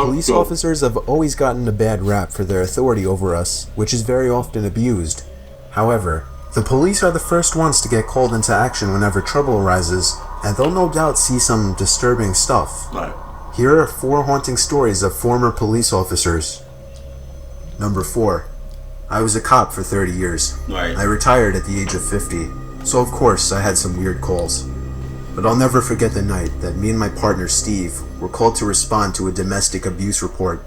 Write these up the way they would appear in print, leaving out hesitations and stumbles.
Police officers have always gotten a bad rap for their authority over us, which is very often abused. However, the police are the first ones to get called into action whenever trouble arises, and they'll no doubt see some disturbing stuff. Right. Here are 4 haunting stories of former police officers. Number 4. I was a cop for 30 years. Right. I retired at the age of 50, so of course I had some weird calls. But I'll never forget the night that me and my partner Steve were called to respond to a domestic abuse report.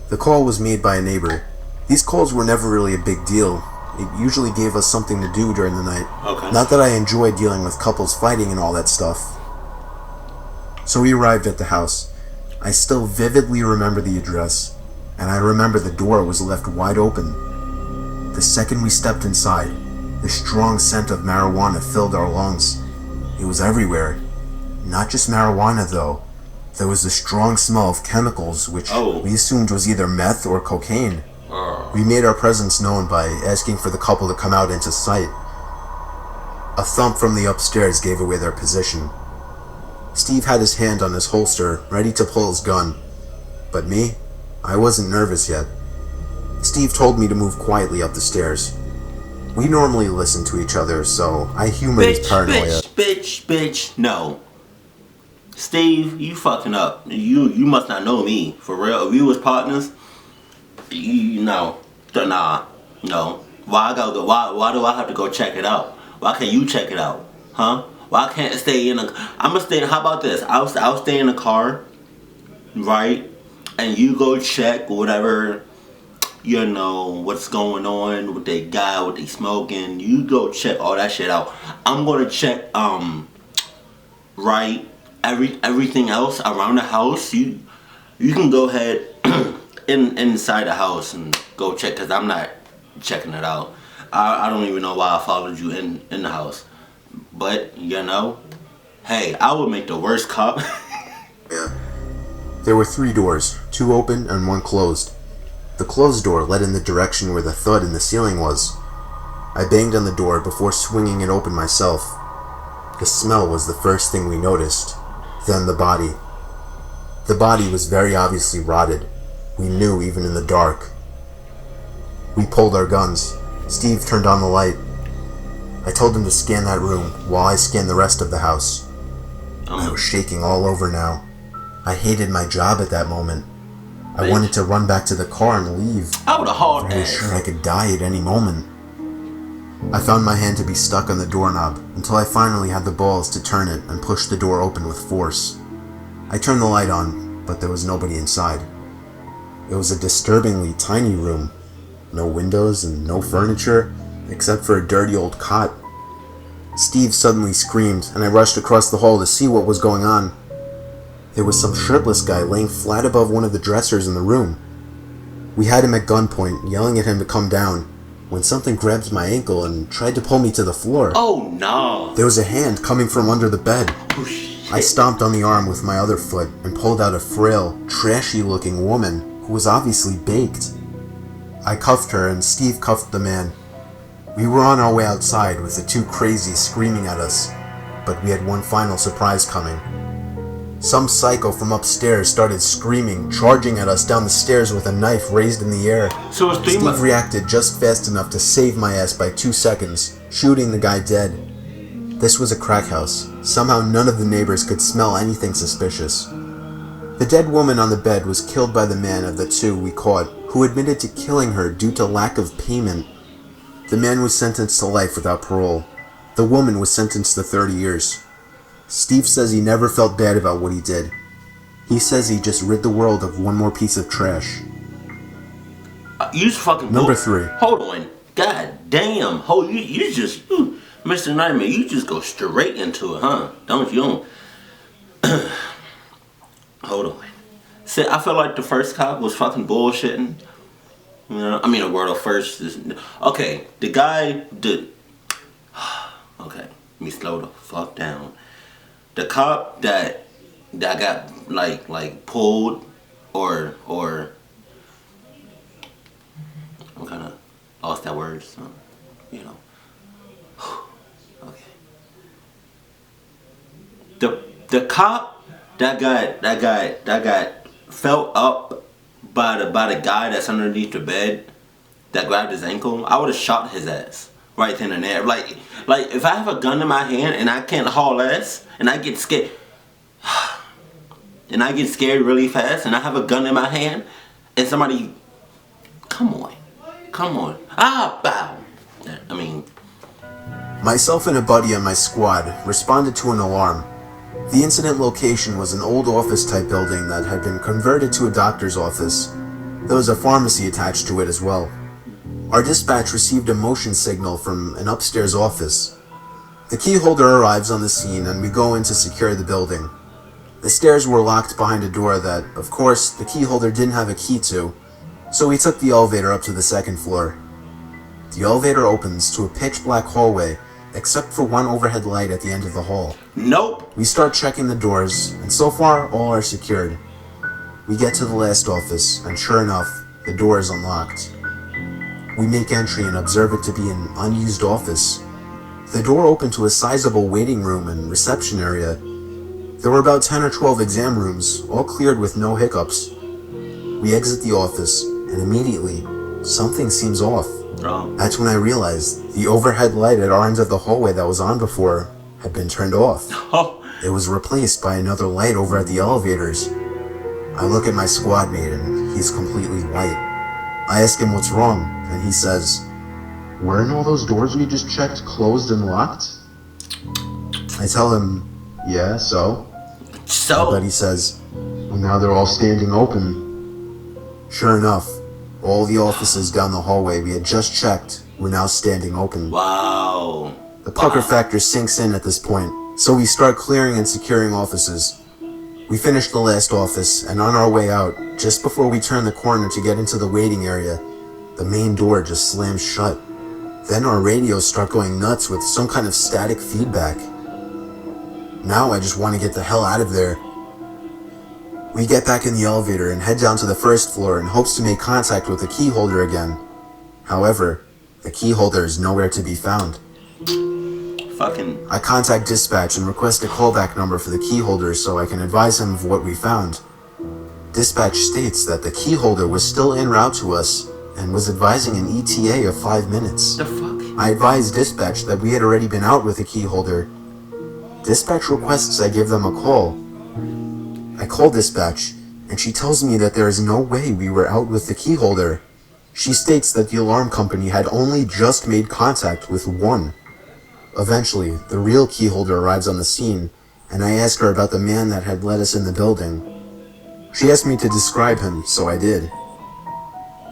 The call was made by a neighbor. These calls were never really a big deal. It usually gave us something to do during the night. Okay. Not that I enjoy dealing with couples fighting and all that stuff. So we arrived at the house. I still vividly remember the address, and I remember the door was left wide open. The second we stepped inside, the strong scent of marijuana filled our lungs. It was everywhere. Not just marijuana though. There was the strong smell of chemicals, which we assumed was either meth or cocaine. We made our presence known by asking for the couple to come out into sight. A thump from the upstairs gave away their position. Steve had his hand on his holster, ready to pull his gun. But me? I wasn't nervous yet. Steve told me to move quietly up the stairs. We normally listen to each other, so I humored his paranoia. Bitch, no. Steve, you fucking up. You must not know me. For real, if we was partners, no. Why I gotta go? Why do I have to go check it out? Why can't you check it out? Huh? Why can't I stay in a... I'ma stay... How about this? I'll stay in the car, right? And you go check whatever, you know, what's going on with they guy, what they smoking. You go check all that shit out. I'm gonna check, right, everything else around the house. You can go ahead inside the house and go check, because I'm not checking it out. I don't even know why I followed you in the house. But, you know, hey, I would make the worst cop. Yeah. There were 3 doors, 2 open and 1 closed. The closed door led in the direction where the thud in the ceiling was. I banged on the door before swinging it open myself. The smell was the first thing we noticed. Then the body. The body was very obviously rotted. We knew even in the dark. We pulled our guns. Steve turned on the light. I told him to scan that room while I scanned the rest of the house. I was shaking all over now. I hated my job at that moment. I wanted to run back to the car and leave. I would have hauled I was sure I could die at any moment. I found my hand to be stuck on the doorknob until I finally had the balls to turn it and push the door open with force. I turned the light on, but there was nobody inside. It was a disturbingly tiny room. No windows and no furniture, except for a dirty old cot. Steve suddenly screamed, and I rushed across the hall to see what was going on. There was some shirtless guy laying flat above one of the dressers in the room. We had him at gunpoint, yelling at him to come down, when something grabbed my ankle and tried to pull me to the floor. Oh no! There was a hand coming from under the bed. Oh shit. I stomped on the arm with my other foot and pulled out a frail, trashy-looking woman who was obviously baked. I cuffed her and Steve cuffed the man. We were on our way outside with the 2 crazies screaming at us, but we had one final surprise coming. Some psycho from upstairs started screaming, charging at us down the stairs with a knife raised in the air. So it's Steve reacted just fast enough to save my ass by 2 seconds, shooting the guy dead. This was a crack house. Somehow none of the neighbors could smell anything suspicious. The dead woman on the bed was killed by the man of the 2 we caught, who admitted to killing her due to lack of payment. The man was sentenced to life without parole. The woman was sentenced to 30 years. Steve says he never felt bad about what he did. He says he just rid the world of one more piece of trash. You just fucking... Number 3. Hold on. God damn. Mr. Nightmare, you just go straight into it, huh? Don't you? Hold on. See, I feel like the first cop was fucking bullshitting. You know, I mean, the word of first is... Okay, the guy did... Okay, let me slow the fuck down. The cop that got, like pulled or... I'm kind of lost that word, so, you know. Okay. The cop that got felt up by the guy that's underneath the bed that grabbed his ankle, I would have shot his ass right then and there. Like if I have a gun in my hand and I can't haul ass and I get scared really fast and I have a gun in my hand and somebody, come on, bow. I mean, Myself and a buddy on my squad responded to an alarm. The incident location was an old office-type building that had been converted to a doctor's office. There was a pharmacy attached to it as well. Our dispatch received a motion signal from an upstairs office. The key holder arrives on the scene and we go in to secure the building. The stairs were locked behind a door that, of course, the key holder didn't have a key to, so we took the elevator up to the second floor. The elevator opens to a pitch-black hallway except for one overhead light at the end of the hall. Nope. We start checking the doors, and so far, all are secured. We get to the last office, and sure enough, the door is unlocked. We make entry and observe it to be an unused office. The door opened to a sizable waiting room and reception area. There were about 10 or 12 exam rooms, all cleared with no hiccups. We exit the office, and immediately, something seems off. That's when I realized the overhead light at our end of the hallway that was on before had been turned off. It was replaced by another light over at the elevators. I look at my squad mate and he's completely white. I ask him what's wrong, and he says, "Weren't all those doors we just checked closed and locked?" I tell him, "Yeah, so?" But he says, "Well, now they're all standing open." Sure enough, all the offices down the hallway we had just checked were now standing open. Wow. The pucker factor sinks in at this point, so we start clearing and securing offices. We finish the last office, and on our way out, just before we turn the corner to get into the waiting area, the main door just slams shut. Then our radios start going nuts with some kind of static feedback. Now I just want to get the hell out of there. We get back in the elevator and head down to the first floor in hopes to make contact with the key holder again. However, the key holder is nowhere to be found. I contact dispatch and request a callback number for the key holder so I can advise him of what we found. Dispatch states that the key holder was still en route to us and was advising an ETA of 5 minutes. The fuck? I advised dispatch that we had already been out with the key holder. Dispatch requests I give them a call. I call dispatch, and she tells me that there is no way we were out with the key holder. She states that the alarm company had only just made contact with one. Eventually, the real key holder arrives on the scene, and I ask her about the man that had let us in the building. She asked me to describe him, so I did.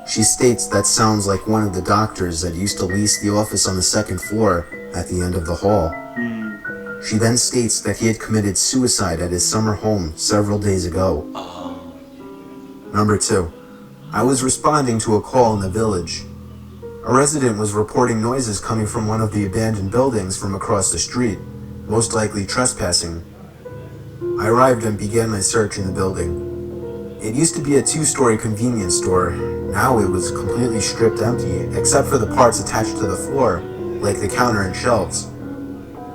She states that sounds like one of the doctors that used to lease the office on the second floor at the end of the hall. She then states that he had committed suicide at his summer home several days ago. Number 2. I was responding to a call in the village. A resident was reporting noises coming from one of the abandoned buildings from across the street, most likely trespassing. I arrived and began my search in the building. It used to be a 2-story convenience store. Now it was completely stripped empty, except for the parts attached to the floor, like the counter and shelves.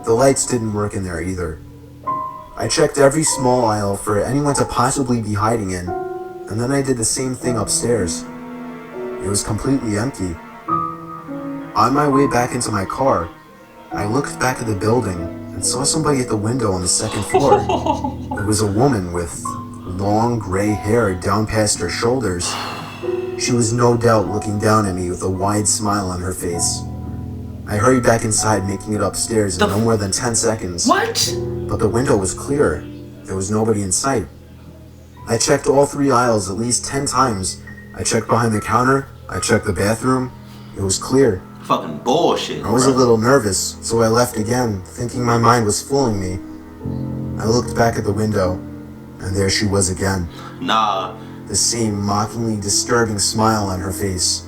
The lights didn't work in there either. I checked every small aisle for anyone to possibly be hiding in, and then I did the same thing upstairs. It was completely empty. On my way back into my car, I looked back at the building and saw somebody at the window on the second floor. It was a woman with long gray hair down past her shoulders. She was no doubt looking down at me with a wide smile on her face. I hurried back inside, making it upstairs in no more than 10 seconds. What? But the window was clear. There was nobody in sight. I checked all 3 aisles at least 10 times. I checked behind the counter. I checked the bathroom. It was clear. Fucking bullshit. I was a little nervous, so I left again, thinking my mind was fooling me. I looked back at the window, and there she was again. Nah. The same mockingly disturbing smile on her face.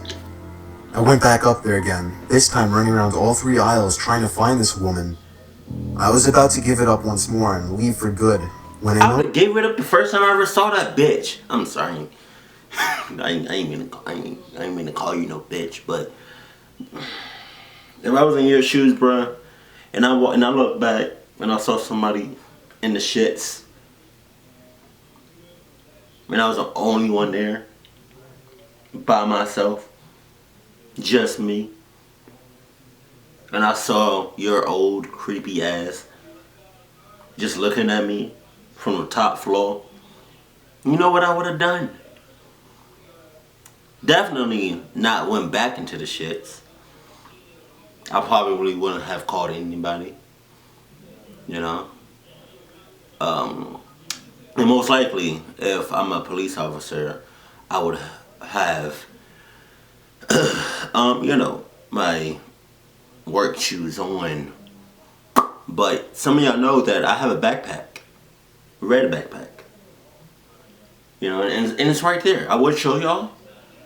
I went back up there again, this time running around all 3 aisles trying to find this woman. I was about to give it up once more and leave for good when I would have gave it up the first time I ever saw that bitch. I'm sorry. I ain't mean to call you no bitch, but if I was in your shoes, bruh, and I look back and I saw somebody in the shits, And I was the only one there. By myself. Just me. And I saw your old creepy ass just looking at me from the top floor. You know what I would have done? Definitely not went back into the shits. I probably wouldn't have called anybody. You know? And most likely, if I'm a police officer, I would have, you know, my work shoes on. But some of y'all know that I have a backpack. Red backpack. You know, and it's right there. I would show y'all,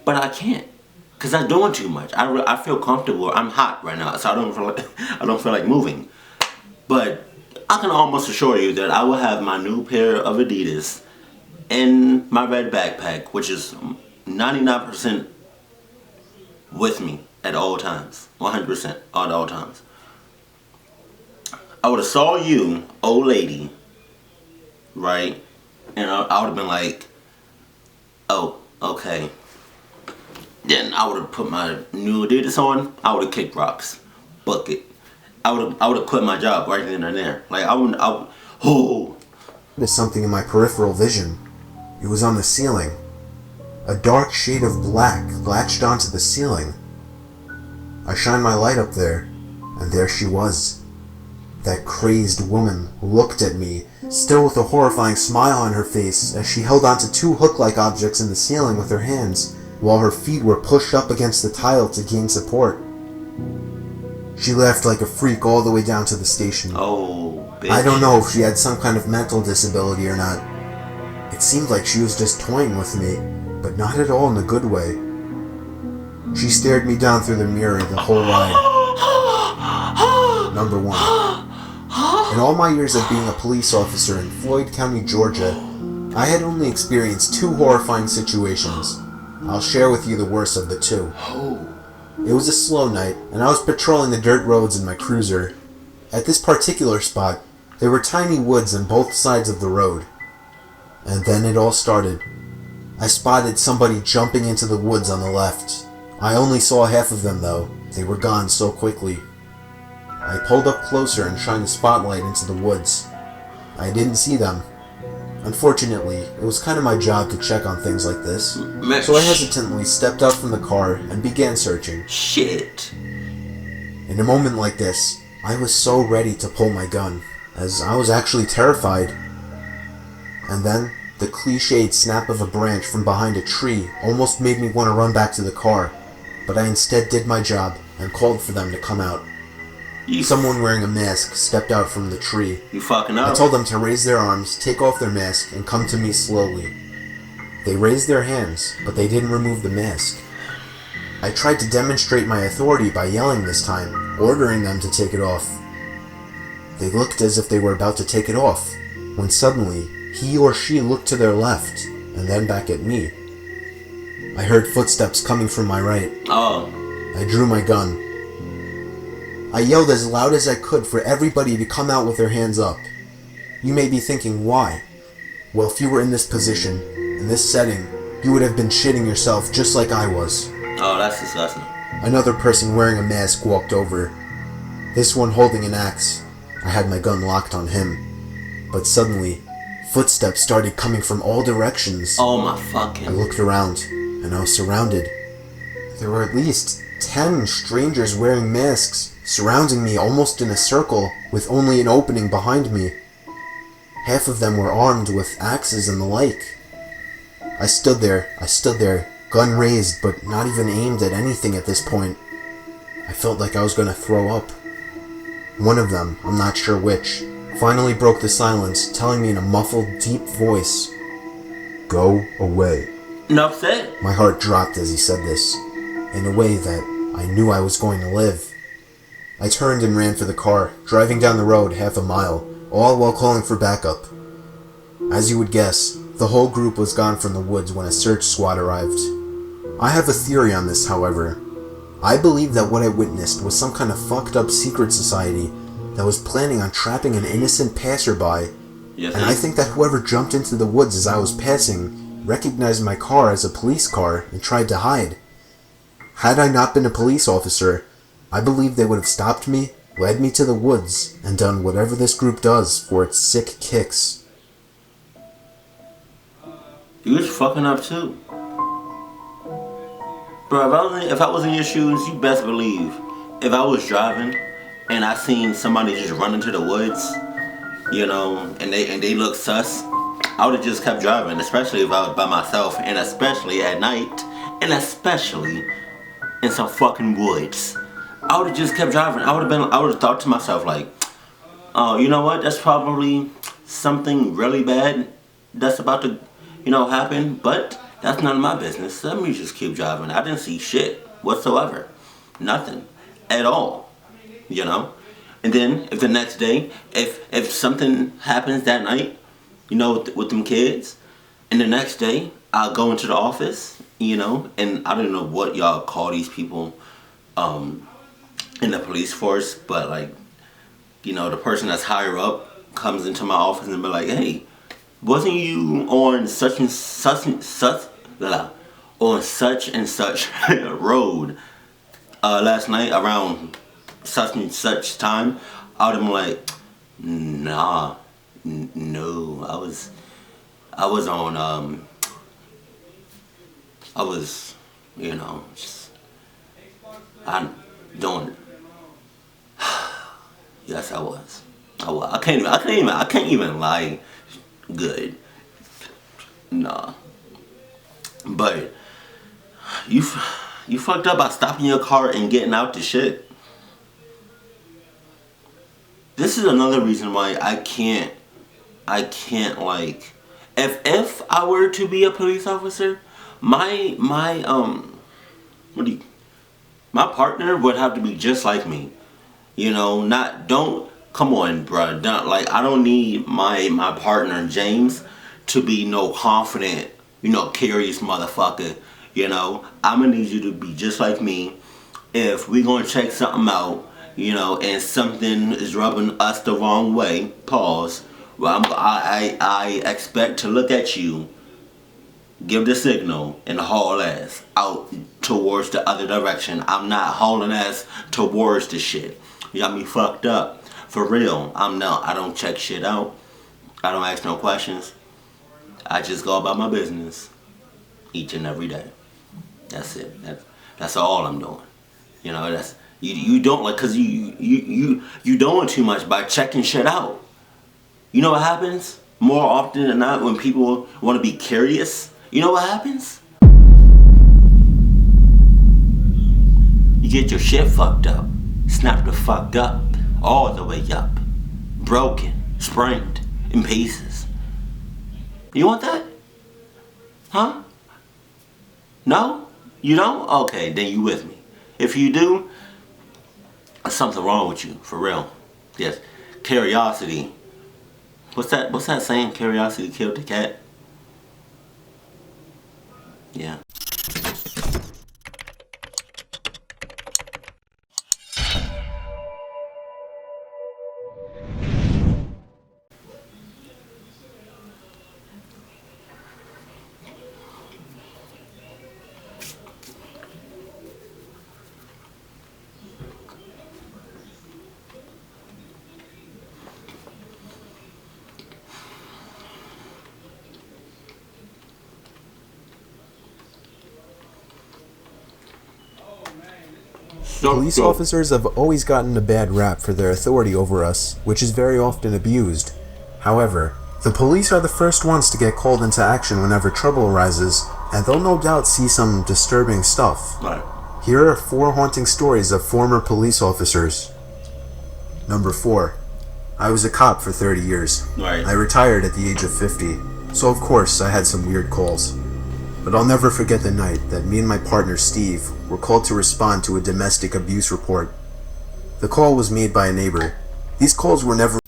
but I can't. Because I'm doing too much. I feel comfortable. I'm hot right now, so I don't feel like moving. But I can almost assure you that I will have my new pair of Adidas in my red backpack, which is 99% with me at all times. 100% at all times. I would have saw you, old lady, right? And I would have been like, oh, okay. Then I would have put my new Adidas on. I would have kicked rocks. Bucket. I would have quit my job right then and there. Like, There's something in my peripheral vision. It was on the ceiling. A dark shade of black latched onto the ceiling. I shined my light up there, and there she was. That crazed woman looked at me, still with a horrifying smile on her face, as she held onto two hook-like objects in the ceiling with her hands, while her feet were pushed up against the tile to gain support. She laughed like a freak all the way down to the station. Oh, bitch. I don't know if she had some kind of mental disability or not. It seemed like she was just toying with me, but not at all in a good way. She stared me down through the mirror the whole ride. Number 1. In all my years of being a police officer in Floyd County, Georgia, I had only experienced 2 horrifying situations. I'll share with you the worst of the 2. It was a slow night, and I was patrolling the dirt roads in my cruiser. At this particular spot, there were tiny woods on both sides of the road. And then it all started. I spotted somebody jumping into the woods on the left. I only saw half of them though. They were gone so quickly. I pulled up closer and shined a spotlight into the woods. I didn't see them. Unfortunately, it was kind of my job to check on things like this, so I hesitantly stepped out from the car and began searching. Shit. In a moment like this, I was so ready to pull my gun, as I was actually terrified. And then, the cliched snap of a branch from behind a tree almost made me want to run back to the car, but I instead did my job and called for them to come out. Someone wearing a mask stepped out from the tree. You fucking up. I told them to raise their arms, take off their mask, and come to me slowly. They raised their hands, but they didn't remove the mask. I tried to demonstrate my authority by yelling this time, ordering them to take it off. They looked as if they were about to take it off, when suddenly, he or she looked to their left, and then back at me. I heard footsteps coming from my right. Oh. I drew my gun. I yelled as loud as I could for everybody to come out with their hands up. You may be thinking, why? Well, if you were in this position, in this setting, you would have been shitting yourself just like I was. Oh, that's disgusting. Another person wearing a mask walked over. This one holding an axe. I had my gun locked on him. But suddenly, footsteps started coming from all directions. Oh my fucking... I looked around, and I was surrounded. There were at least 10 strangers wearing masks, surrounding me almost in a circle, with only an opening behind me. Half of them were armed with axes and the like. I stood there, gun raised, but not even aimed at anything at this point. I felt like I was going to throw up. One of them, I'm not sure which, finally broke the silence, telling me in a muffled, deep voice, "Go away." Enough said. My heart dropped as he said this, in a way that I knew I was going to live. I turned and ran for the car, driving down the road half a mile, all while calling for backup. As you would guess, the whole group was gone from the woods when a search squad arrived. I have a theory on this, however. I believe that what I witnessed was some kind of fucked up secret society that was planning on trapping an innocent passerby, and I think that whoever jumped into the woods as I was passing recognized my car as a police car and tried to hide. Had I not been a police officer, I believe they would have stopped me, led me to the woods, and done whatever this group does for its sick kicks. You was fucking up too. Bro, if I was in your shoes, you best believe, if I was driving and I seen somebody just run into the woods, you know, and they look sus, I would have just kept driving, especially if I was by myself, and especially at night, and especially in some fucking woods. I would have just kept driving. I would have thought to myself like, oh, you know what? That's probably something really bad that's about to, happen. But that's none of my business. Let me just keep driving. I didn't see shit whatsoever, nothing at all, And then if the next day, if something happens that night, with them kids, and the next day I'll go into the office, and I don't know what y'all call these people in the police force, but like, the person that's higher up comes into my office and be like, hey, wasn't you on such and such road last night around such and such time? I would have been like, nah, no, I was on I'm doing. Yes, I was. I can't even lie. Good. Nah. But you fucked up by stopping your car and getting out the shit. This is another reason why I can't like, if I were to be a police officer, my partner would have to be just like me. Come on, bruh. I don't need my partner, James, to be no confident, curious motherfucker. I'm gonna need you to be just like me. If we gonna check something out, and something is rubbing us the wrong way, pause. Well, I expect to look at you, give the signal, and haul ass out towards the other direction. I'm not hauling ass towards the shit. You got me fucked up. For real. I don't check shit out. I don't ask no questions. I just go about my business each and every day. That's it. That's all I'm doing. That's you don't like, cause you doing too much by checking shit out. You know what happens more often than not when people want to be curious? You know what happens? You get your shit fucked up. Snap the fuck up. All the way up. Broken. Sprained. In pieces. You want that? Huh? No? You don't? Okay, then you with me. If you do, there's something wrong with you. For real. Yes. Curiosity. What's that saying? Curiosity killed the cat? Yeah. Police officers have always gotten a bad rap for their authority over us, which is very often abused. However, the police are the first ones to get called into action whenever trouble arises, and they'll no doubt see some disturbing stuff. Right. Here are 4 haunting stories of former police officers. Number 4. I was a cop for 30 years. Right. I retired at the age of 50, so of course I had some weird calls. But I'll never forget the night that me and my partner Steve were called to respond to a domestic abuse report. The call was made by a neighbor. These calls were never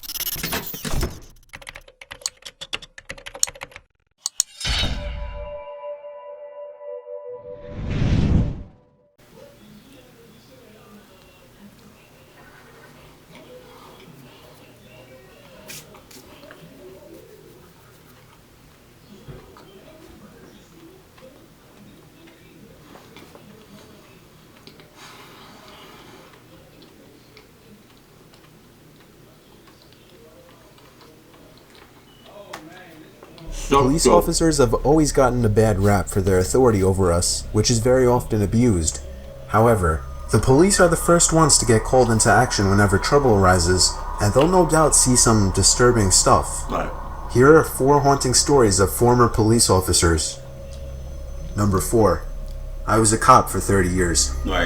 Police officers have always gotten a bad rap for their authority over us, which is very often abused. However, the police are the first ones to get called into action whenever trouble arises, and they'll no doubt see some disturbing stuff. Right. Here are 4 haunting stories of former police officers. Number 4. I was a cop for 30 years. Right.